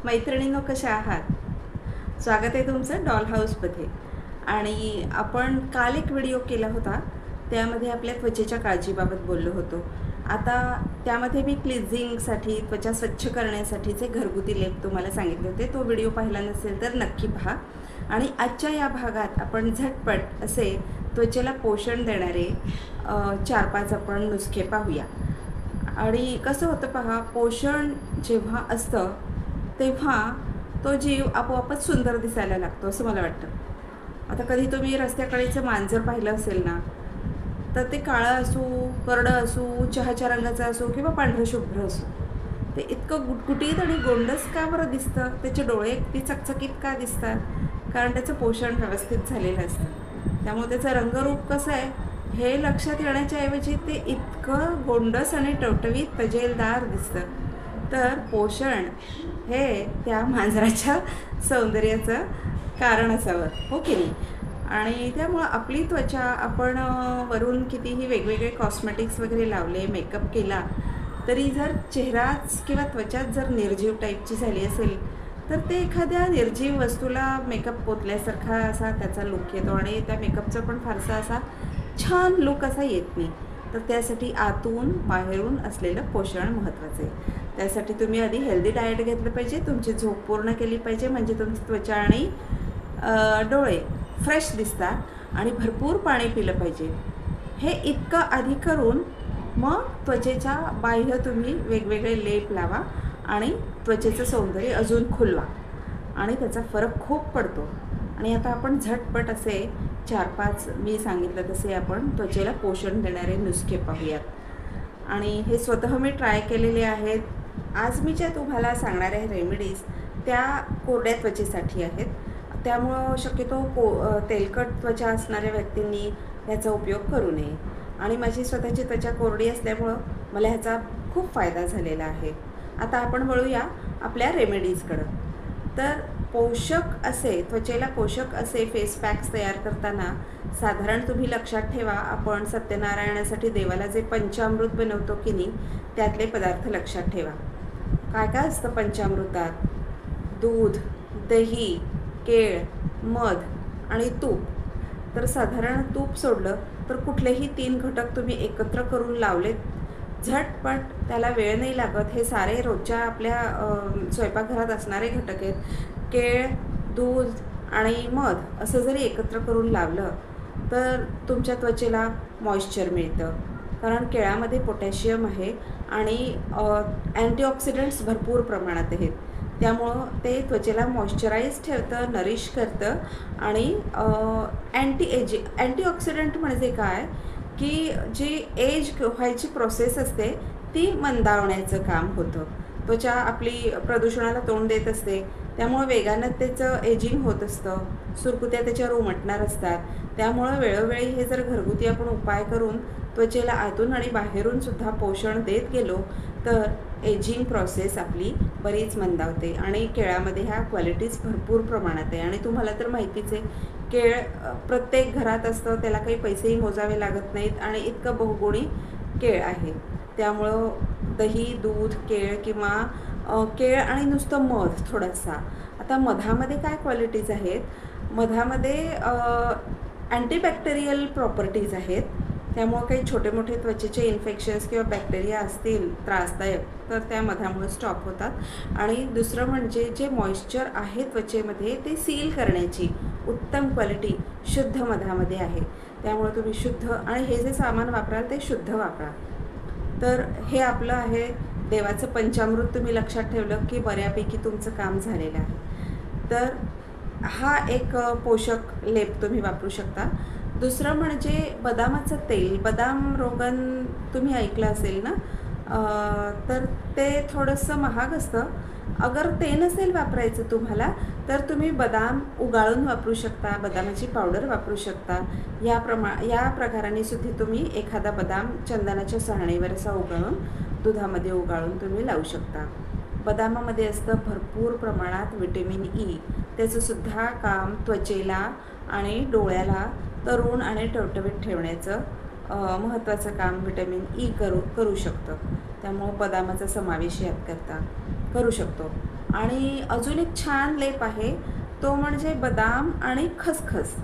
मैत्रिणींनो, कशा आहात? स्वागत आहे तुमचं डॉल हाऊसमध्ये. आणि आपण काल एक व्हिडिओ केला होता, त्यामध्ये आपल्या त्वचेच्या काळजीबाबत बोललो होतो. आता त्यामध्ये मी क्लिन्झिंगसाठी, त्वचा स्वच्छ करण्यासाठीचे घरगुती लेप तुम्हाला सांगितले होते. तो व्हिडिओ पाहिला नसेल तर नक्की पहा. आणि आजच्या या भागात आपण झटपट असे त्वचेला पोषण देणारे 4-5 आपण नुस्खे पाहूया. आणि कसं होतं पहा, पोषण जेव्हा असतं तेव्हा तो जीव आपोआपच सुंदर दिसायला लागतो असं मला वाटतं. आता कधी तुम्ही रस्त्याकडेचं मांजर पाहिलं असेल ना, तर ते काळं असू, करडं असू, चहाच्या रंगाचं असू किंवा पांढरं शुभ्र असू, ते इतकं गुटगुटीत आणि गोंडस का बरं दिसतं? त्याचे डोळे इतके चकचकीत का दिसतात? कारण त्याचं पोषण व्यवस्थित झालेलं असतं. त्यामुळे त्याचं रंगरूप कसं आहे हे लक्षात येण्याच्या ऐवजी ते इतकं गोंडस आणि टवटवीत तजेलदार दिसतं. तर पोषण हे त्या मांजराच्या सौंदर्याचं कारण असावं, हो की नाही? आणि त्यामुळं आपली त्वचा आपण वरून कितीही वेगवेगळे कॉस्मेटिक्स वगैरे लावले, मेकअप केला, तरी जर चेहराच किंवा त्वचाच जर निर्जीव टाईपची झाली असेल तर ते एखाद्या निर्जीव वस्तूला मेकअप पोतल्यासारखा असा त्याचा लुक येतो आणि त्या मेकअपचा पण फारसा असा छान लुक असा येत नाही. तर त्यासाठी आतून बाहेरून असलेलं पोषण महत्त्वाचं आहे. त्यासाठी तुम्ही आधी हेल्दी डाएट घेतलं पाहिजे, तुमची झोप पूर्ण केली पाहिजे, म्हणजे तुमची त्वचा आणि डोळे फ्रेश दिसतात. आणि भरपूर पाणी पिलं पाहिजे. हे इतकं आधी करून मग त्वचेच्या बाह्य तुम्ही वेगवेगळे लेप लावा आणि त्वचेचं सौंदर्य अजून खुलवा आणि त्याचा फरक खूप पडतो. आणि आता आपण झटपट असे 4-5 मी सांगितलं तसे आपण त्वचेला पोषण देणारे नुस्खे पाहूयात. आणि हे स्वतः मी ट्राय केलेले आहेत. आज मी ज्या तुम्हाला सांगणाऱ्या रेमेडीज त्या कोरड्या त्वचेसाठी आहेत. त्यामुळं शक्यतो तेलकट त्वचा असणाऱ्या व्यक्तींनी ह्याचा उपयोग करू नये. आणि माझी स्वतःची त्वचा कोरडी असल्यामुळं मला ह्याचा खूप फायदा झालेला आहे. आता आपण वळूया आपल्या रेमेडीजकडं. तर त्वचेला पोषक असे फेस पॅक्स तयार करताना साधारण तुम्ही लक्षात ठेवा, आपण सत्यनारायणासाठी देवाला जे पंचामृत बनवतो की नाही, त्यातले पदार्थ लक्षात ठेवा. काय काय असतं पंचामृतात? दूध, दही, केळ, मध आणि तूप. तर साधारण तूप सोडलं तर कुठलेही 3 घटक तुम्ही एकत्र करून लावलेत, झटपट, त्याला वेळ नाही लागत. हे सारे रोजच्या आपल्या स्वयंपाकघरात असणारे घटक आहेत. केळ, दूध आणि मध असं जरी एकत्र करून लावलं तर तुमच्या त्वचेला मॉइश्चर मिळतं. कारण केळामध्ये पोटॅशियम आहे आणि अँटीऑक्सिडंट्स भरपूर प्रमाणात आहेत. त्यामुळं ते त्वचेला मॉइश्चराईज ठेवतं, नरिश करतं. आणि अँटीऑक्सिडंट म्हणजे काय की जी एज व्हायची प्रोसेस असते ती मंदावण्याचं काम होतं. त्वचा आपली प्रदूषणाला तोंड देत असते, त्यामुळं वेगानं त्याचं एजिंग होत असतं, सुरकुत्या त्याच्यावर उमटणार असतात. त्यामुळं वेळोवेळी हे जर घरगुती आपण उपाय करून त्वचेला आतून आणि बाहेरून सुद्धा पोषण देत गेलो तर एजिंग प्रोसेस आपली बरीच मंदावते. आणि केळामध्ये ह्या क्वालिटीज भरपूर प्रमाणात आहे. आणि तुम्हाला तर माहितीच आहे, केळ प्रत्येक घरात असतं, त्याला काही पैसेही मोजावे लागत नाहीत आणि इतकं बहुगुणी केळ आहे. त्यामुळं दही, दूध, केळ किंवा केळ आणि नुसतं मध थोडासा. आता मधामध्ये काय क्वालिटीज आहेत? मधामध्ये अँटीबॅक्टेरियल प्रॉपर्टीज आहेत. त्यामुळं काही छोटे मोठे त्वचेचे इन्फेक्शन्स किंवा बॅक्टेरिया असतील त्रासदायक तर त्या मधामुळे स्टॉप होतात. आणि दुसरं म्हणजे जे मॉइश्चर आहे त्वचेमध्ये ते सील करण्याची उत्तम क्वालिटी शुद्ध मधामध्ये आहे. त्यामुळे तुम्ही शुद्ध आणि हे जे सामान वापराल ते शुद्ध वापरा. तर हे आपलं आहे देवाचं पंचामृत. तुम्ही लक्षात ठेवलं की बऱ्यापैकी तुमचं काम झालेलं आहे. तर हा एक पोषक लेप तुम्ही वापरू शकता. दुसरं म्हणजे बदामाचं तेल. बदाम रोगन तुम्ही ऐकलं असेल ना, तर ते थोडंसं महाग असतं. अगर ते नसेल वापरायचं तुम्हाला तर तुम्ही बदाम उगाळून वापरू शकता, बदामाची पावडर वापरू शकता. या प्रकाराने सुद्धा तुम्ही एखादा बदाम चंदनाच्या चाळणीवर असा उगाळून दुधामध्ये उगाळून तुम्ही लावू शकता. बदामामध्ये असतं भरपूर प्रमाणात व्हिटॅमिन ई. त्याचंसुद्धा काम त्वचेला आणि डोळ्याला तरुण आणि टवटवीत ठेवण्याचं महत्त्वाचं काम व्हिटॅमिन ई करू शकतं. त्यामुळं बदामाचा समावेश यात करू शकतो. आणि अजून एक छान लेप आहे, तो म्हणजे बदाम आणि खसखस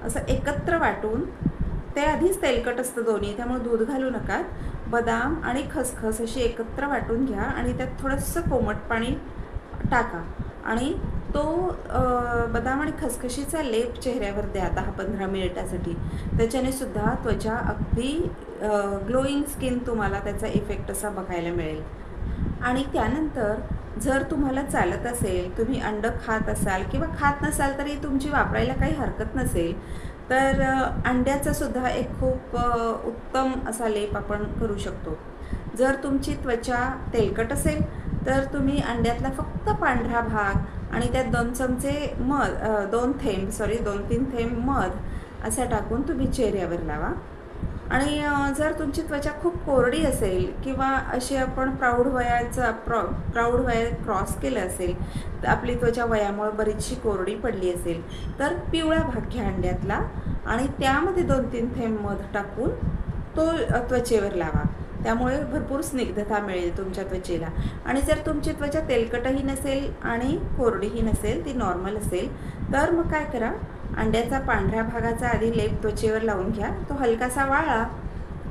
असं एकत्र वाटून, ते आधीच तेलकट असतं दोन्ही, त्यामुळे दूध घालू नका. बदाम आणि खसखस अशी एकत्र वाटून घ्या आणि त्यात थोडंसं कोमट पाणी टाका आणि तो बदाम आणि खसखशीचा लेप चेहऱ्यावर द्या 10-15 मिनिटासाठी. त्याच्याने सुद्धा त्वचा अगदी ग्लोईंग स्किन तुम्हाला त्याचा इफेक्ट असा बघायला मिळेल. आणि त्यानंतर जर तुम्हाला चालत असेल, तुम्ही अंडं खात असाल किंवा खात नसाल तरी तुमची वापरायला काही हरकत नसेल, तर अंड्याचा सुद्धा एक खूप उत्तम असा लेप आपण करू शकतो. जर तुमची त्वचा तेलकट असेल तर तुम्ही अंड्यातला फक्त पांढरा भाग आणि त्यात 2-3 थेंब मध असा टाकून तुम्ही चेहऱ्यावर लावा. आणि जर तुमची त्वचा खूप कोरडी असेल किंवा अशी आपण प्रौढ वय क्रॉस केलं असेल, तर आपली त्वचा वयामुळे बरीचशी कोरडी पडली असेल, तर पिवळा भाग घ्या अंड्यातला आणि त्यामध्ये 2-3 थेंब मध टाकून तो त्वचेवर लावा. त्यामुळे भरपूर स्निग्धता मिळेल तुमच्या त्वचेला. आणि जर तुमची त्वचा तेलकटही नसेल आणि कोरडीही नसेल, ती नॉर्मल असेल, तर मग काय करा, अंड्याचा पांढऱ्या भागाचा आधी लेप त्वचेवर लावून घ्या. तो हलकासा वाळा,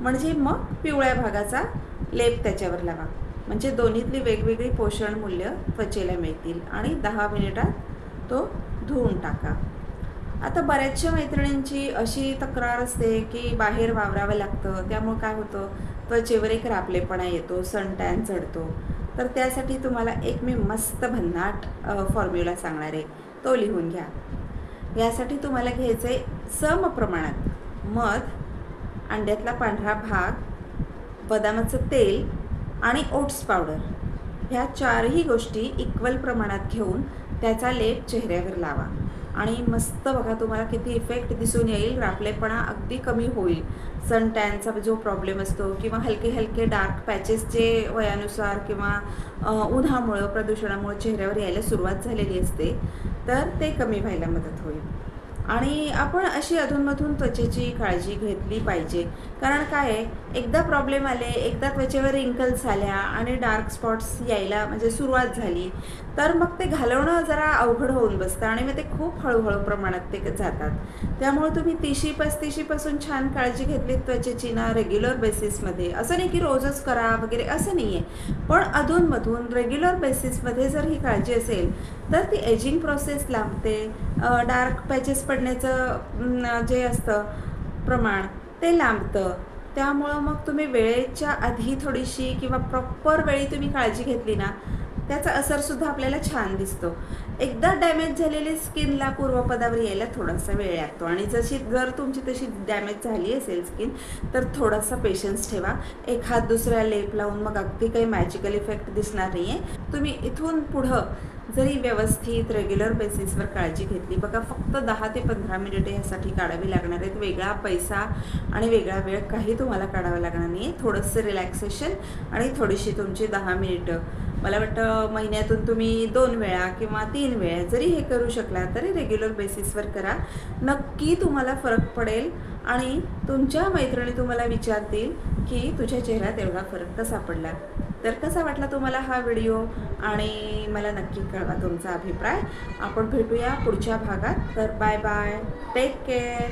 म्हणजे मग पिवळ्या भागाचा लेप त्याच्यावर लावा. म्हणजे दोन्हीतली वेगवेगळी पोषण मूल्य त्वचेला मिळतील आणि 10 मिनिटात तो धुवून टाका. आता बऱ्याचशा मैत्रिणींची अशी तक्रार असते की बाहेर वावरावं लागतं, त्यामुळे काय होतं, त्वचेवर एक रापलेपणा येतो, सन टॅन चढतो. तर त्यासाठी तुम्हाला एक मी मस्त भन्नाट फॉर्म्युला सांगणार आहे, तो लिहून घ्या. यासाठी तुम्हाला घ्यायचं आहे सम प्रमाणात मध, अंड्यातला पांढरा भाग, बदामाचं तेल आणि ओट्स पावडर, ह्या चारही गोष्टी इक्वल प्रमाणात घेऊन त्याचा लेप चेहऱ्यावर लावा. आणि मस्त बघा तुम्हाला किती इफेक्ट दिसून येईल. रापलेपणा अगदी कमी होईल. सन टॅनचा जो प्रॉब्लेम असतो किंवा हलके हलके डार्क पॅचेस जे वयानुसार किंवा उन्हामुळं प्रदूषणामुळे चेहऱ्यावर यायला सुरुवात झालेली असते, तर ते कमी व्हायला मदत होईल. आणि आपण अशी अधूनमधून त्वचेची काळजी घेतली पाहिजे. कारण काय आहे, एकदा प्रॉब्लेम आले, एकदा त्वचेवर रिंकल्स आल्या आणि डार्क स्पॉट्स यायला म्हणजे सुरुवात झाली, तर मग ते घालवणं जरा अवघड होऊन बसतं आणि मग ते खूप हळूहळू प्रमाणात ते जातात. त्यामुळे तुम्ही 30-35पासून छान काळजी घेतली त्वचेची ना रेग्युलर बेसिसमध्ये, असं नाही की रोजच करा वगैरे, असं नाही आहे, पण अधूनमधून रेग्युलर बेसिसमध्ये जर ही काळजी असेल तर ती एजिंग प्रोसेस लांबते. डार्क पॅचेस पडण्याचं जे असतं प्रमाण ते लांबतं. त्यामुळं मग तुम्ही वेळेच्या आधी थोडीशी किंवा प्रॉपर वेळी तुम्ही काळजी घेतली ना, त्याचा असरसुद्धा आपल्याला छान दिसतो. एकदा डॅमेज झालेली स्किनला पूर्वपदावर यायला थोडासा वेळ लागतो आणि जर तुमची तशी डॅमेज झाली असेल स्किन, तर थोडासा पेशन्स ठेवा. एखाद दुसऱ्या लेप लावून मग अगदी काही मॅजिकल इफेक्ट दिसणार नाही आहे. तुम्ही इथून पुढं जरी व्यवस्थित रेग्युलर बेसिसवर काळजी घेतली, बघा फक्त 10 ते 15 मिनिटे ह्यासाठी काढावी लागणार आहेत. वेगळा पैसा आणि वेगळा वेळ काही तुम्हाला काढावा लागणार नाही आहे. थोडंसं रिलॅक्सेशन आणि थोडीशी तुमची 10 मिनिटं, मला वाटतं महिन्यातून तुम्ही 2 वेळा किंवा 3 वेळा जरी हे करू शकला तरी रेग्युलर बेसिसवर करा. नक्की तुम्हाला फरक पडेल आणि तुमच्या मैत्रिणी तुम्हाला विचारतील की तुझ्या चेहऱ्यात एवढा फरक कसा पडला. तर कसा वाटला तुम्हाला हा व्हिडिओ, आणि मला नक्की कळवा तुमचा अभिप्राय. आपण भेटूया पुढच्या भागात. तर बाय बाय, टेक केअर.